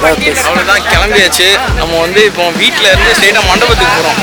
அவ்வளோதான் கிளம்பியாச்சு. நம்ம வந்து இப்போ வீட்டில் இருந்து ஸ்ட்ரெயிட்டாக மண்டபத்துக்கு போகிறோம்.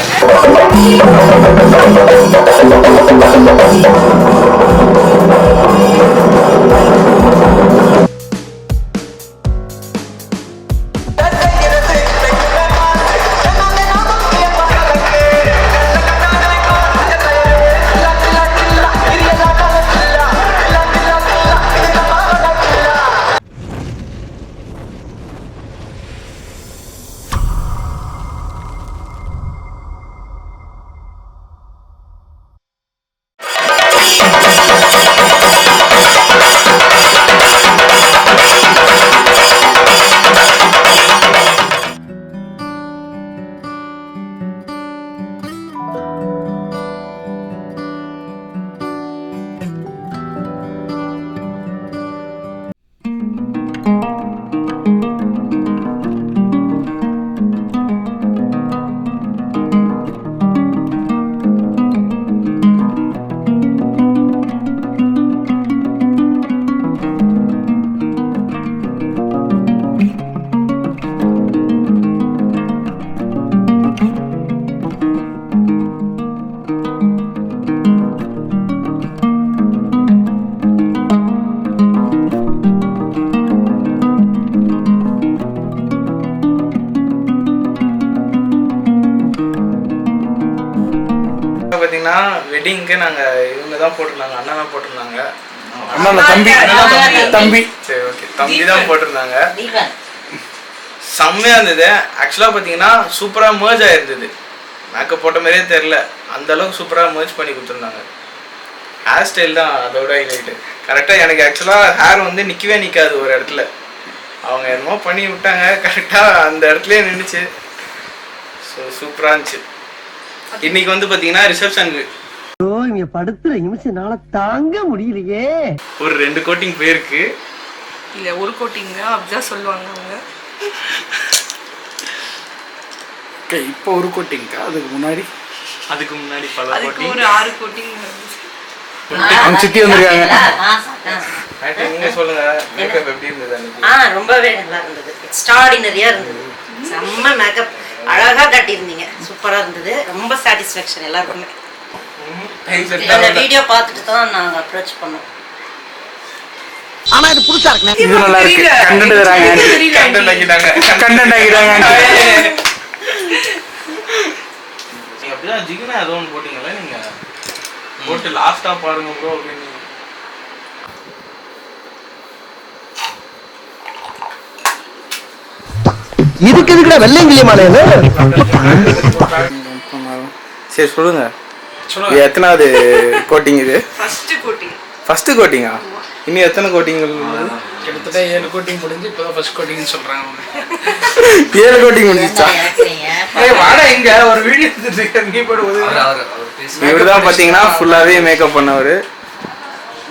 பார்த்தீங்கன்னா வெட்டிங்க்கு நாங்கள் இவங்க தான் போட்டிருந்தாங்க, அண்ணா தான் போட்டிருந்தாங்க. தம்பி சரி ஓகே, தம்பி தான் போட்டிருந்தாங்க. செம்மையாக இருந்தது. ஆக்சுவலாக பார்த்தீங்கன்னா சூப்பராக மர்ஜ் ஆகிருந்தது. மேக்கப் போட்ட மாதிரியே தெரில, அந்த அளவுக்கு சூப்பராக மர்ஜ் பண்ணி கொடுத்துருந்தாங்க. ஹேர் ஸ்டைல் தான் அதோட ஹைலைட்டு. கரெக்டாக எனக்கு ஆக்சுவலாக ஹேர் வந்து நிற்கவே நிற்காது ஒரு இடத்துல. அவங்க என்னமோ பண்ணி விட்டாங்க, கரெக்டாக அந்த இடத்துலயே நின்றுச்சு. ஸோ சூப்பராக இருந்துச்சு. இன்னைக்கு வந்து பாத்தீங்கன்னா ரிசப்ஷனுக்கு இங்க படுத்துற நிமிஷம்னால தாங்க முடியலையே. ஒரு 2 கோட்டிங் போயிருக்கு. இல்ல ஒரு கோட்டிங் அப்படிதான் சொல்லுவாங்க அவங்க. இப்போ ஒரு கோட்டிங்கா? அதுக்கு முன்னாடி பல கோட்டிங், ஒரு 6 கோட்டிங் அவங்க சுத்தி வந்திருக்காங்க. நீங்க சொல்லுங்க, மேக்கப் எப்படி இருந்தது? ரொம்பவே நல்லா இருந்தது. எக்ஸ்ட்ராடினரியா இருந்தது. செம்ம மேக்கப், அழகா கட்டியிருந்தீங்க. சூப்பரா இருந்தது. ரொம்ப சாட்டிஸ்ஃபேக்ஷன் எல்லாருக்குமே. இந்த வீடியோ பார்த்துட்டு தான் நாங்க அப்ரோச் பண்ணோம். ஆனா இது புதுசா இருக்கு. இது நல்லா இருக்கு. கண்டென்ட் தராங்க. கண்டென்ட் ஆகிட்டாங்க. நீங்க அப்படியே ஜிகினா ஏதோ ஒன்று போட்டீங்களா? நீங்க போட்டு லாஸ்டா பாருங்க ப்ரோ அப்படின்னு. இதுக்கு எதுக்குடா வெள்ளையங்கிலி மாலையில? சரி சொல்லுங்க, எத்தனாவது கோட்டிங் இது? ஃபர்ஸ்ட் கோட்டிங்கா? இன்னும் எத்தனை கோட்டிங்கள்? கிட்டத்தட்ட 7 கோட்டிங் முடிஞ்சு இப்போதான் ஃபர்ஸ்ட் கோட்டிங்னு சொல்றாங்க. 7 கோட்டிங் முடிஞ்சிச்சா? வாடா இங்க ஒரு வீடியோ எடுத்துட்டு நீ போடு. இவர் தான் பாத்தீங்கன்னா ஃபுல்லாவே மேக்கப் பண்ணவர்.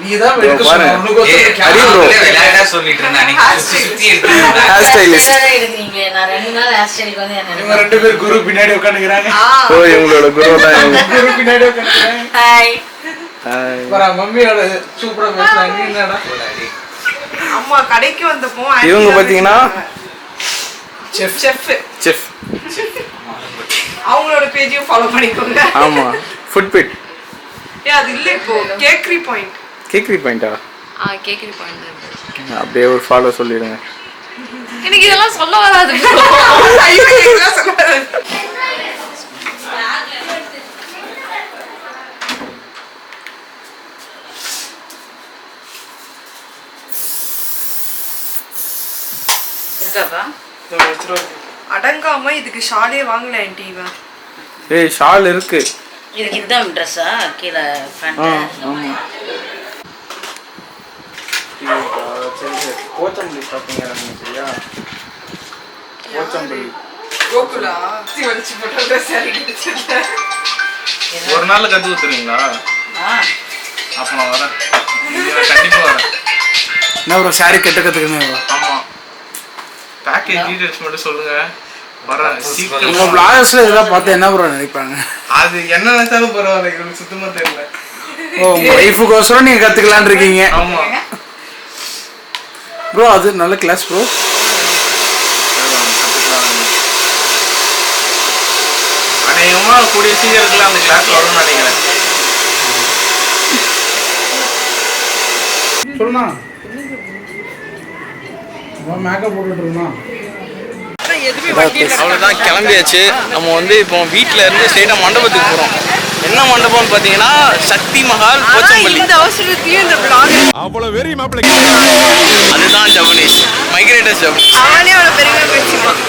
நீ தான் வெல்க சொன்னீங்க. அடி ப்ரோ விளையாட்டா சொல்லிட்டு இருந்தானே, சுத்தி இருக்கு. ஹேர் ஸ்டைலிஸ்ட் நீங்க நான் 2 நாள் ஹேர் ஸ்டைலுக்கு வந்து இவங்க 2 பேர் குரு பின்னாடி உட்கார்ந்துக்கறாங்க. ஓ இவங்களோட குரு தான். குரு பின்னாடி உட்கார்ந்துக்கறாங்க. Hi hi. வர மம்மியோட சூப்பரா பேசுறாங்க. நீ என்னடா? அம்மா கடைக்கு வந்தப்போ இவங்க பாத்தீங்கன்னா செஃப். அவங்களோட பேஜையும் ஃபாலோ பண்ணிக்கோங்க. ஆமா, ஃபுட் பிட். அது இல்ல இப்போ கேக்கரி பாயிண்ட். கேக்கரி பாயிண்டா? கேக்கரி பாயிண்ட். அப்படியே ஒரு ஃபாலோ சொல்லிடுங்க. எனக்கு இதெல்லாம் சொல்ல வராது. அடங்காம இதுக்கு ஷாலே வாங்கல ஆன்ட்டி. இவன் ஏய் ஷால் இருக்கு. இதுக்கு இதான் ட்ரெஸ்ஸா? கீழ பேண்ட். ஆமா. கோச்சம்பள்ளி ஷாப்பிங் இறங்குங்க சரியா? Kochampalli Gokula சிவச்சி photo sorry கிட்டச்சல. ஒரு நாள்ல கத்து கொடுத்துறீங்களா? அப்ப நான் வரேன். கண்டிப்பா வரேன். என்ன ப்ரோ சாரி கத்துக்கணும்? ஆமா. பேக்கேஜ் டீடைல்ஸ் மட்டும் சொல்லுங்க. வரேன் சீக்கிரம். உங்க பிளாகர்ஸ்ல இதெல்லாம் பார்த்து என்ன ப்ரோ நினைப்பாங்க? அது என்ன நினைச்சாலும் பரவாயில்ல, எனக்கு சுத்தமா தெரியல. ஓ உங்க வைஃபுக்கோசரம் நீங்க கத்துக்கலாம்னு இருக்கீங்க. ஆமா ப்ரோ அது நல்ல கிளாஸ் ப்ரோ. அதிகமாக கூடிய சீக்கிரத்தில் அந்த கிளாஸ் வரும்னு நினைக்கிறேன். சொல்லுண்ணா மேக்கப் போட்டுட்டு இருந்தான். அவ்வளோதான், கிளம்பியாச்சு. நம்ம வந்து இப்போ வீட்டில் இருந்து ஸ்ட்ரெயிட்டாக மண்டபத்துக்கு போகிறோம். என்ன மண்டபம்னு பார்த்தீங்கன்னா சக்தி மஹால் போச்சம்பள்ளி. இந்த அவசரத்தையும் இந்த vlog அதுதான் ஜப்பனீஸ் மைக்ரேட்டர்ஸ் ஜப்பனீஸ். அவனே அவ்வளவு பெருமையா பேசுவான்.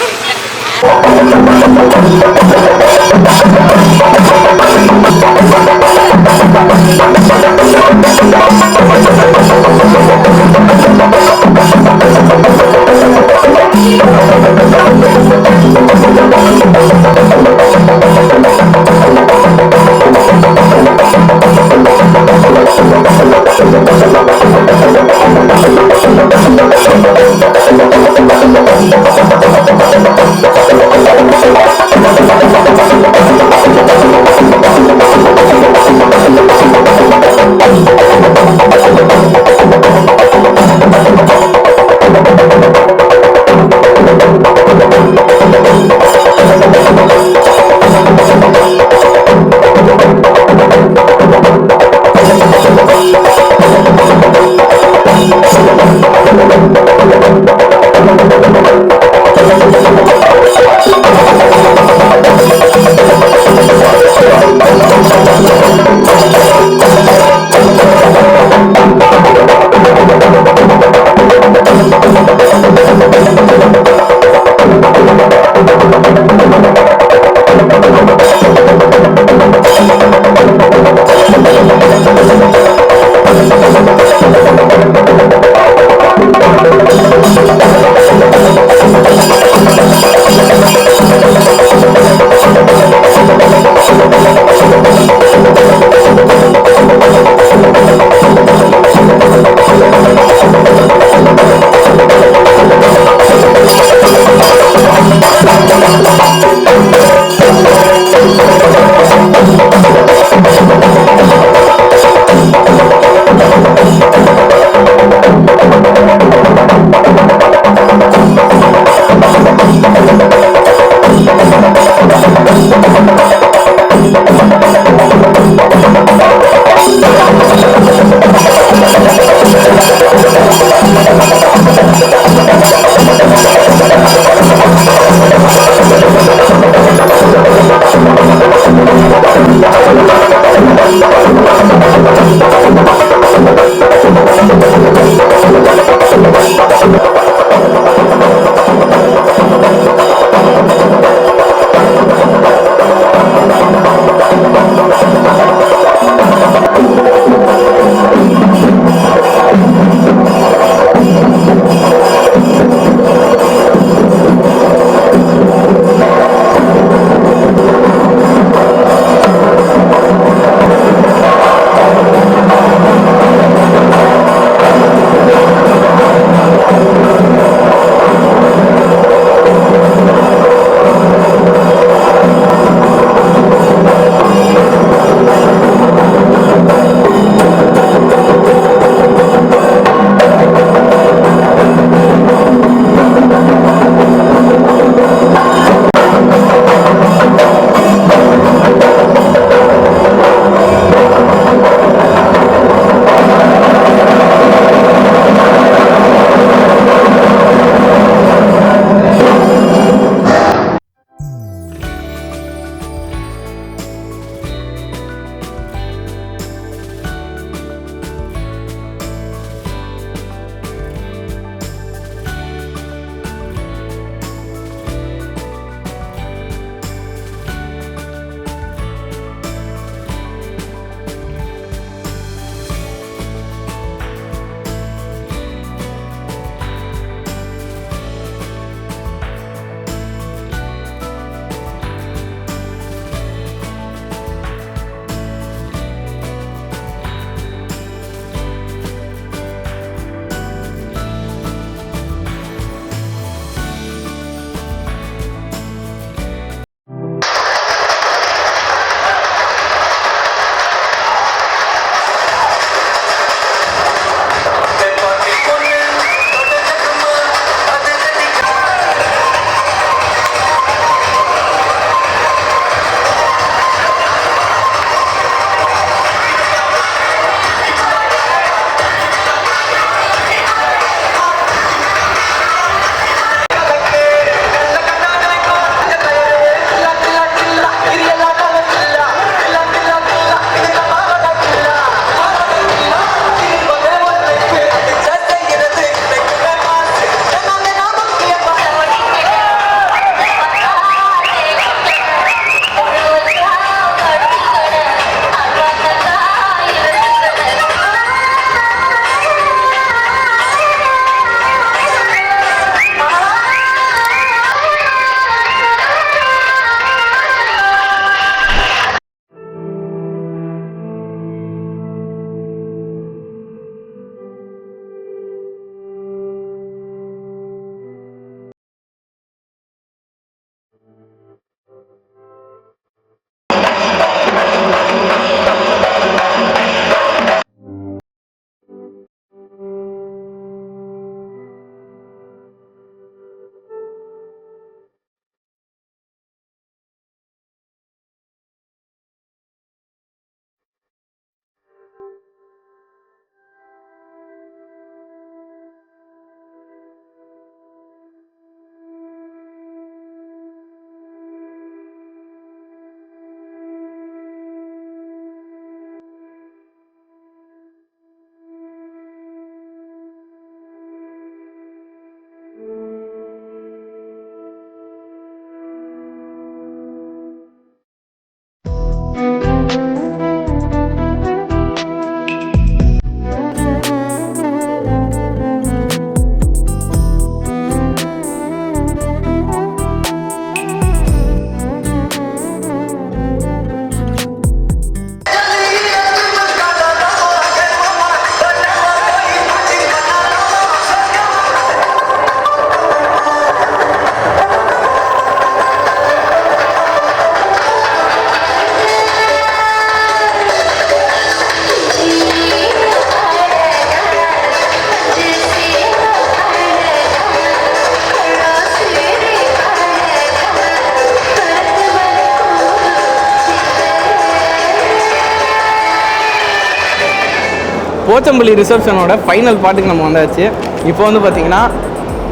போச்சம்பள்ளி ரிசப்ஷனோட ஃபைனல் பாட்டுக்கு நம்ம வந்தாச்சு. இப்போ வந்து பார்த்தீங்கன்னா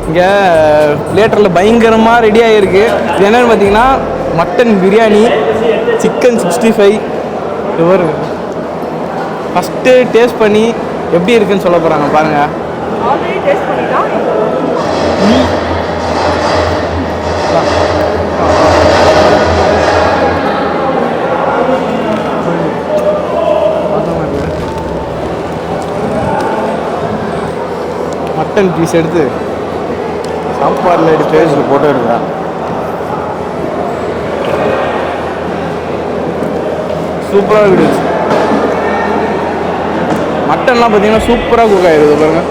இங்கே பிளேட்டரில் பயங்கரமாக ரெடி ஆகிருக்கு. இது என்னென்னு பார்த்தீங்கன்னா மட்டன் பிரியாணி, சிக்கன் 65. இவர் ஃபஸ்ட்டு டேஸ்ட் பண்ணி எப்படி இருக்குன்னு சொல்ல போகிறாங்க பாருங்கள். ஆல்ரெடி டேஸ்ட் பண்ணிட்டோம். மட்டன் பீஸ் எடுத்து சாப்பாடில் எடுத்து பேஸ்ட் போட்டு எடுக்கிறேன். சூப்பராக இருக்குது. மட்டன்லாம் பார்த்தீங்கன்னா சூப்பராக குக் ஆகிடுது பாருங்க.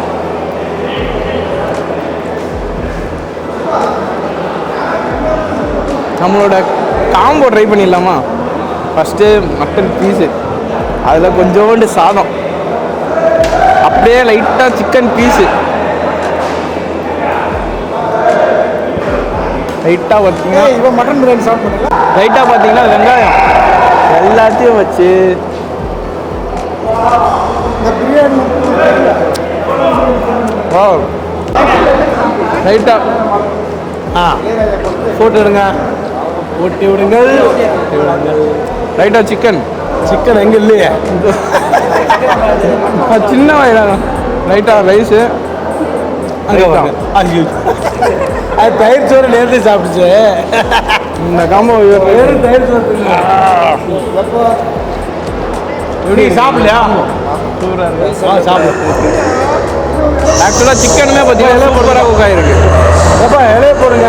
நம்மளோட காம்போ ட்ரை பண்ணிடலாமா? ஃபஸ்ட்டு மட்டன் பீஸு, அதில் கொஞ்சோண்டு சாதம், அப்படியே லைட்டாக சிக்கன் பீஸு, லைட்டாக பார்த்தீங்கன்னா இப்போ மட்டன் பிரியாணி சாப்பிட்றீங்க. லைட்டாக பார்த்தீங்கன்னா வெங்காயம் எல்லாத்தையும் வச்சு லைட்டாக போட்டு விடுங்க. ஊட்டி விடுங்கள். லைட்டாக சிக்கன் எங்கே இல்லையே, சின்ன வயதாகும். லைட்டாக ரைஸு, அது தயிர் சோறு நேரத்தை சாப்பிடுச்சு. இந்த காம்போ தயிர் சோறு சாப்பிடலையா? சாப்பிடு. ஆக்சுவலாக சிக்கனுமே பார்த்தீங்கன்னா சூப்பராக குக் ஆகிருக்கு. எப்பா இலைய போடுங்க.